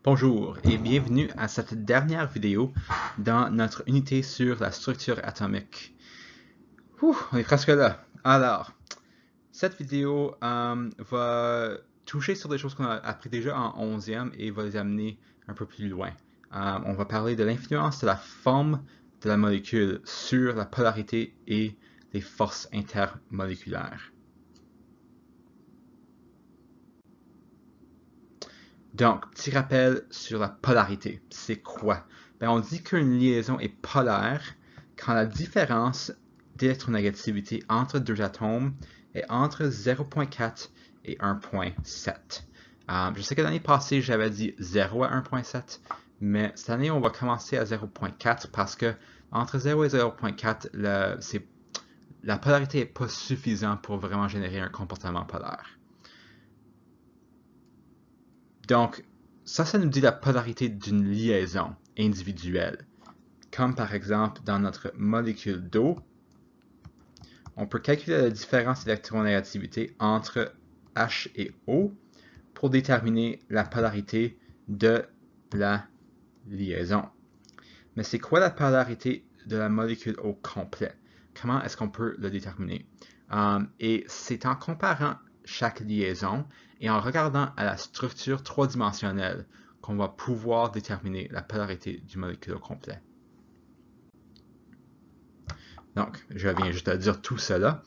Bonjour et bienvenue à cette dernière vidéo dans notre unité sur la structure atomique. On est presque là. Alors, cette vidéo va toucher sur des choses qu'on a appris déjà en 11e et va les amener un peu plus loin. On va parler de l'influence de la forme de la molécule sur la polarité et les forces intermoléculaires. Donc, petit rappel sur la polarité. C'est quoi? On dit qu'une liaison est polaire quand la différence d'électronégativité entre deux atomes est entre 0.4 et 1.7. Je sais que l'année passée, j'avais dit 0 à 1.7, mais cette année, on va commencer à 0.4 parce que entre 0 et 0.4, la polarité n'est pas suffisante pour vraiment générer un comportement polaire. Donc, ça nous dit la polarité d'une liaison individuelle. Comme par exemple, dans notre molécule d'eau, on peut calculer la différence d'électronégativité entre H et O pour déterminer la polarité de la liaison. Mais c'est quoi la polarité de la molécule au complet? Comment est-ce qu'on peut le déterminer? Et c'est en comparant chaque liaison et en regardant à la structure trois-dimensionnelle qu'on va pouvoir déterminer la polarité du molécule au complet. Donc, je viens juste de dire tout cela.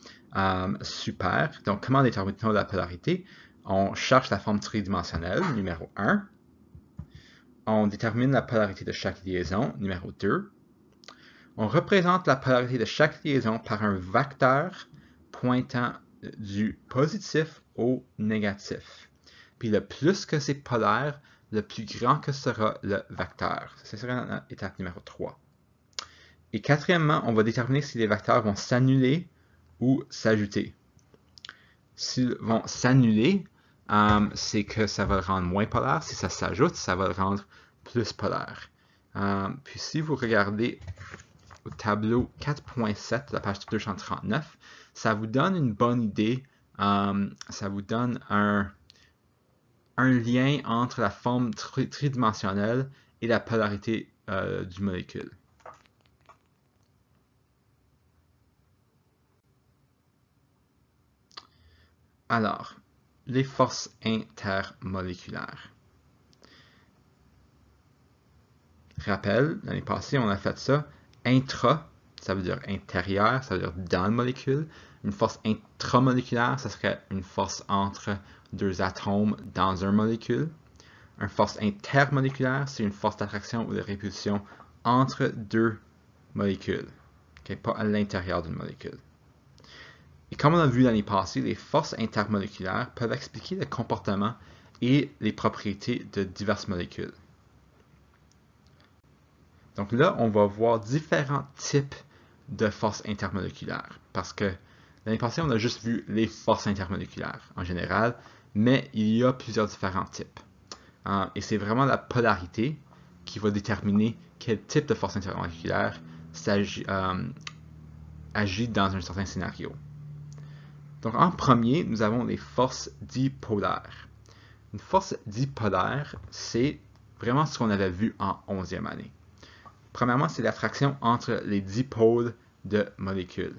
Super. Donc, comment déterminons la polarité? On cherche la forme tridimensionnelle, numéro 1. On détermine la polarité de chaque liaison, numéro 2. On représente la polarité de chaque liaison par un vecteur pointant du positif au négatif. Puis le plus que c'est polaire, le plus grand que sera le vecteur. Ça sera l'étape numéro 3. Et quatrièmement, on va déterminer si les vecteurs vont s'annuler ou s'ajouter. S'ils vont s'annuler, c'est que ça va le rendre moins polaire. Si ça s'ajoute, ça va le rendre plus polaire. Puis si vous regardez au tableau 4.7 de la page 239, ça vous donne une bonne idée, ça vous donne un lien entre la forme tridimensionnelle et la polarité du molécule. Alors, les forces intermoléculaires. Rappel, l'année passée, on a fait ça. Intra, ça veut dire intérieur, ça veut dire dans la molécule. Une force intramoléculaire, ça serait une force entre deux atomes dans une molécule. Une force intermoléculaire, c'est une force d'attraction ou de répulsion entre deux molécules, pas à l'intérieur d'une molécule. Et comme on a vu l'année passée, les forces intermoléculaires peuvent expliquer le comportement et les propriétés de diverses molécules. Donc là, on va voir différents types de forces intermoléculaires, parce que l'année passée, on a juste vu les forces intermoléculaires en général, mais il y a plusieurs différents types. Et c'est vraiment la polarité qui va déterminer quel type de force intermoléculaire agit dans un certain scénario. Donc en premier, nous avons les forces dipolaires. Une force dipolaire, c'est vraiment ce qu'on avait vu en 11e année. Premièrement, c'est l'attraction entre les dipôles de molécules.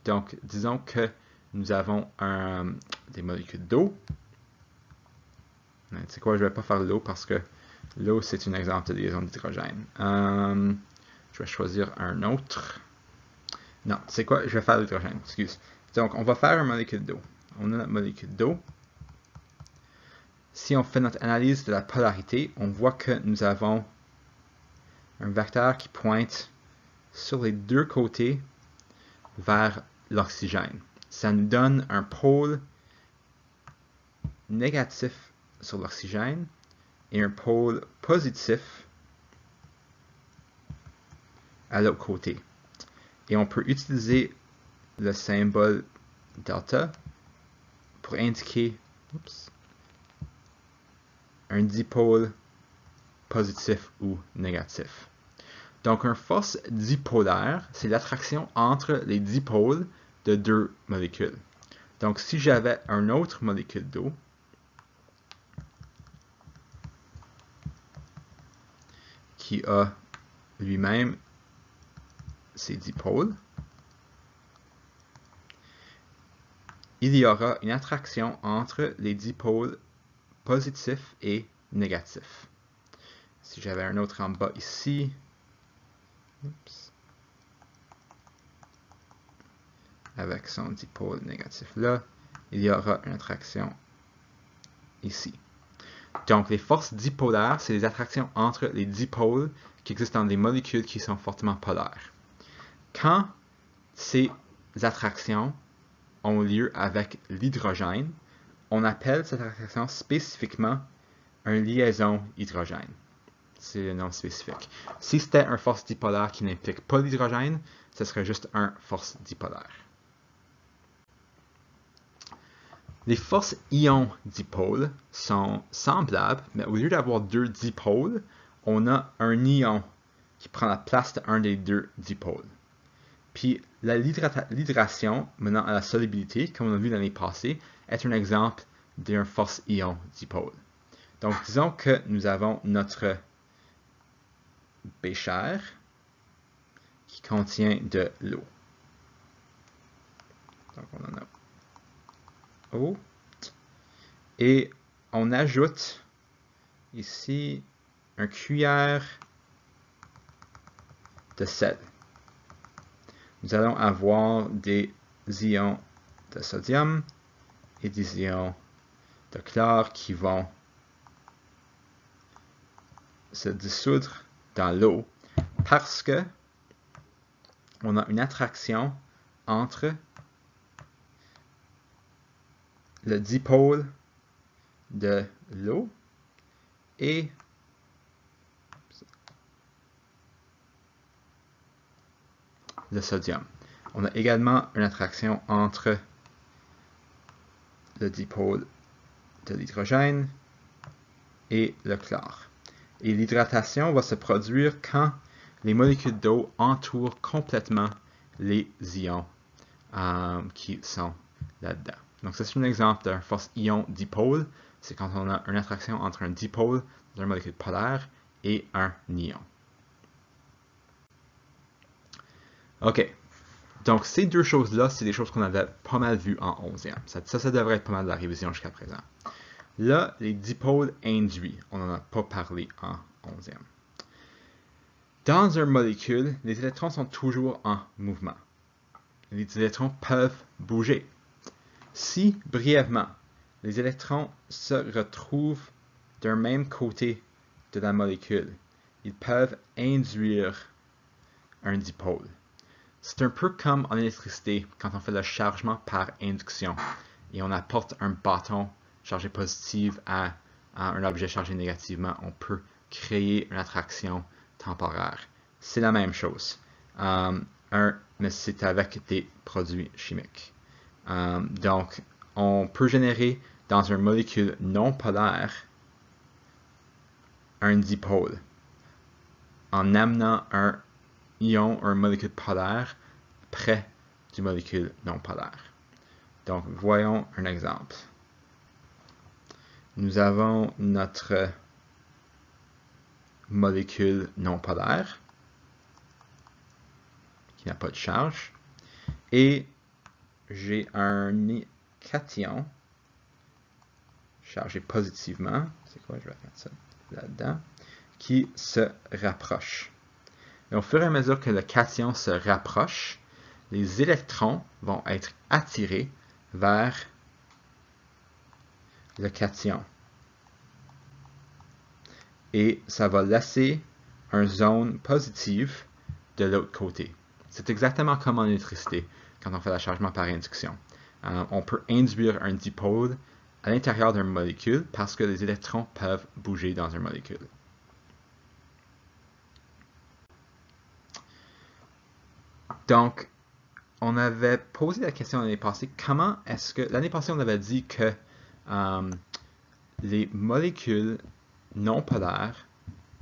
Donc, disons que nous avons des molécules d'eau. Tu sais quoi, je ne vais pas faire l'eau parce que l'eau, c'est un exemple de liaison d'hydrogène. Je vais choisir un autre. Non, tu sais quoi, je vais faire l'hydrogène, excuse. Donc, on va faire une molécule d'eau. On a notre molécule d'eau. Si on fait notre analyse de la polarité, on voit que nous avons un vecteur qui pointe sur les deux côtés vers l'oxygène. Ça nous donne un pôle négatif sur l'oxygène et un pôle positif à l'autre côté. Et on peut utiliser le symbole delta pour indiquer un dipôle positif ou négatif. Donc, une force dipolaire, c'est l'attraction entre les dipôles de deux molécules. Donc, si j'avais une autre molécule d'eau, qui a lui-même ses dipôles, il y aura une attraction entre les dipôles positifs et négatifs. Si j'avais un autre en bas ici, avec son dipôle négatif là, il y aura une attraction ici. Donc, les forces dipolaires, c'est les attractions entre les dipôles qui existent dans des molécules qui sont fortement polaires. Quand ces attractions ont lieu avec l'hydrogène, on appelle cette attraction spécifiquement une liaison hydrogène. C'est le nom spécifique. Si c'était une force dipolaire qui n'implique pas l'hydrogène, ce serait juste une force dipolaire. Les forces ions dipôles sont semblables, mais au lieu d'avoir deux dipôles, on a un ion qui prend la place d'un des deux dipôles. Puis l'hydration menant à la solubilité, comme on a vu l'année passée, est un exemple d'une force ion dipôle. Donc disons que nous avons notre bécher qui contient de l'eau. Donc on en a eau. Et on ajoute ici une cuillère de sel. Nous allons avoir des ions de sodium et des ions de chlore qui vont se dissoudre dans l'eau parce que on a une attraction entre le dipôle de l'eau et le sodium. On a également une attraction entre le dipôle de l'hydrogène et le chlore. Et l'hydratation va se produire quand les molécules d'eau entourent complètement les ions qui sont là-dedans. Donc, c'est un exemple d'un force ion dipôle. C'est quand on a une attraction entre un dipôle d'une molécule polaire et un ion. OK. Donc, ces deux choses-là, c'est des choses qu'on avait pas mal vues en 11e. Ça devrait être pas mal de la révision jusqu'à présent. Là, les dipôles induits, on n'en a pas parlé en 11e. Dans une molécule, les électrons sont toujours en mouvement. Les électrons peuvent bouger. Si, brièvement, les électrons se retrouvent d'un même côté de la molécule, ils peuvent induire un dipôle. C'est un peu comme en électricité quand on fait le chargement par induction et on apporte un bâton chargé positif à un objet chargé négativement. On peut créer une attraction temporaire. C'est la même chose, mais c'est avec des produits chimiques. Donc, on peut générer dans une molécule non polaire un dipôle en amenant un ion ou une molécule polaire près du molécule non polaire. Donc, voyons un exemple. Nous avons notre molécule non polaire qui n'a pas de charge et j'ai un cation chargé positivement, c'est quoi, je vais mettre ça là-dedans, qui se rapproche. Et au fur et à mesure que le cation se rapproche, les électrons vont être attirés vers le cation. Et ça va laisser une zone positive de l'autre côté. C'est exactement comme en électricité, quand on fait le chargement par induction. On peut induire un dipôle à l'intérieur d'une molécule parce que les électrons peuvent bouger dans une molécule. Donc, on avait posé la question l'année passée, comment est-ce que... L'année passée, on avait dit que les molécules non polaires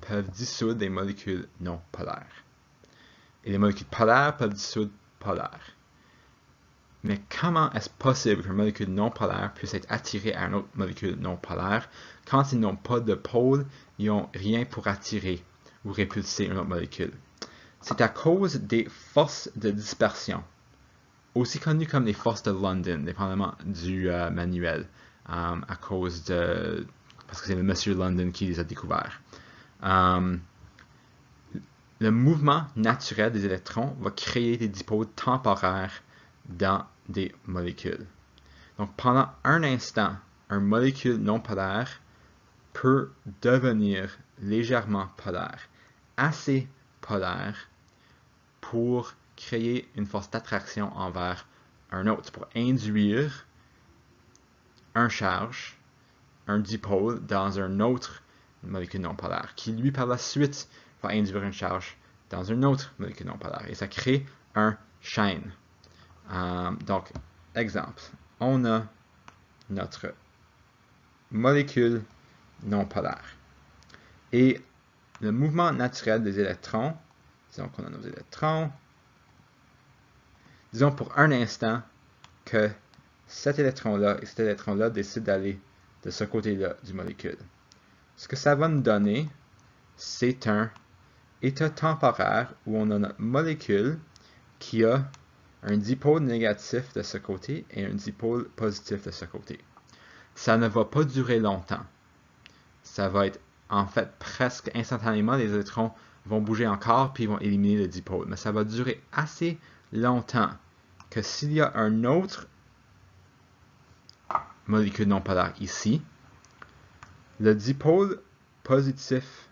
peuvent dissoudre des molécules non polaires. Et les molécules polaires peuvent dissoudre polaires. Mais comment est-ce possible qu'une molécule non polaire puisse être attirée à une autre molécule non polaire quand ils n'ont pas de pôle, ils n'ont rien pour attirer ou répulser une autre molécule. C'est à cause des forces de dispersion, aussi connues comme les forces de London, dépendamment du manuel, parce que c'est le monsieur London qui les a découverts. Le mouvement naturel des électrons va créer des dipôles temporaires dans des molécules. Donc, pendant un instant, une molécule non polaire peut devenir légèrement polaire, assez polaire pour créer une force d'attraction envers un autre, pour induire un charge, un dipôle dans une autre molécule non polaire, qui lui par la suite va induire une charge dans une autre molécule non polaire. Et ça crée un chaîne. Donc, exemple, on a notre molécule non polaire. Et le mouvement naturel des électrons, disons qu'on a nos électrons, disons pour un instant que cet électron-là et cet électron-là décident d'aller de ce côté-là du molécule. Ce que ça va nous donner, c'est un état temporaire où on a notre molécule qui a un dipôle négatif de ce côté et un dipôle positif de ce côté. Ça ne va pas durer longtemps. Ça va être en fait presque instantanément, les électrons vont bouger encore puis ils vont éliminer le dipôle. Mais ça va durer assez longtemps que s'il y a un autre molécule non polaire ici, le dipôle positif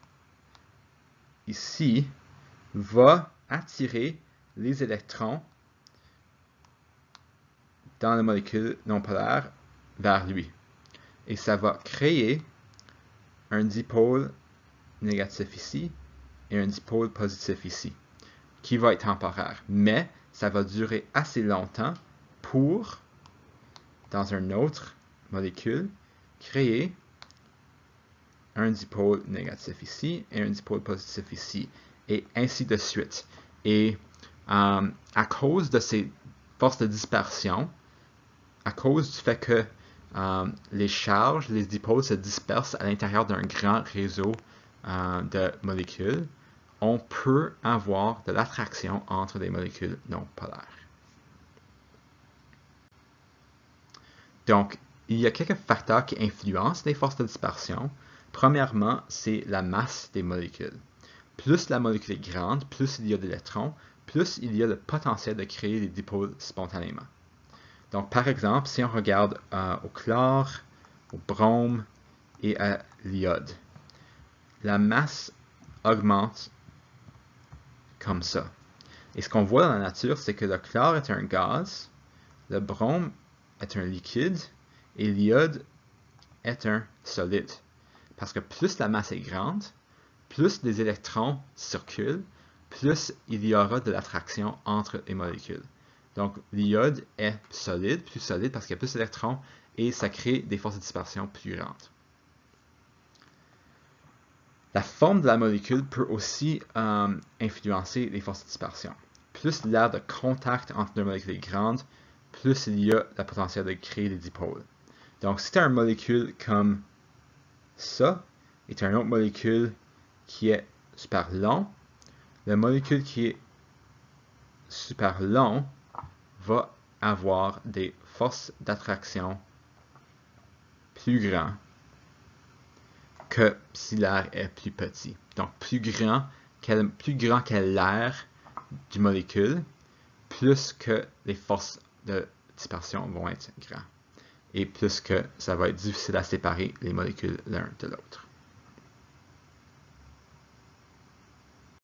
ici va attirer les électrons dans la molécule non polaire vers lui. Et ça va créer un dipôle négatif ici et un dipôle positif ici, qui va être temporaire. Mais ça va durer assez longtemps pour, dans une autre molécule, créer un dipôle négatif ici et un dipôle positif ici, et ainsi de suite. Et à cause de ces forces de dispersion, à cause du fait que les charges, les dipôles se dispersent à l'intérieur d'un grand réseau de molécules, on peut avoir de l'attraction entre des molécules non polaires. Donc, il y a quelques facteurs qui influencent les forces de dispersion. Premièrement, c'est la masse des molécules. Plus la molécule est grande, plus il y a d'électrons, plus il y a le potentiel de créer des dipôles spontanément. Donc, par exemple, si on regarde au chlore, au brome et à l'iode, la masse augmente comme ça. Et ce qu'on voit dans la nature, c'est que le chlore est un gaz, le brome est un liquide et l'iode est un solide. Parce que plus la masse est grande, plus les électrons circulent, plus il y aura de l'attraction entre les molécules. Donc, l'iode est solide, plus solide parce qu'il y a plus d'électrons et ça crée des forces de dispersion plus grandes. La forme de la molécule peut aussi influencer les forces de dispersion. Plus l'aire de contact entre deux molécules est grande, plus il y a le potentiel de créer des dipôles. Donc, si tu as une molécule comme ça, et tu as une autre molécule qui est super long, la molécule qui est super long va avoir des forces d'attraction plus grandes que si l'air est plus petit. Donc, plus grand qu'est l'air du molécule, plus que les forces de dispersion vont être grandes. Et plus que ça va être difficile à séparer les molécules l'un de l'autre.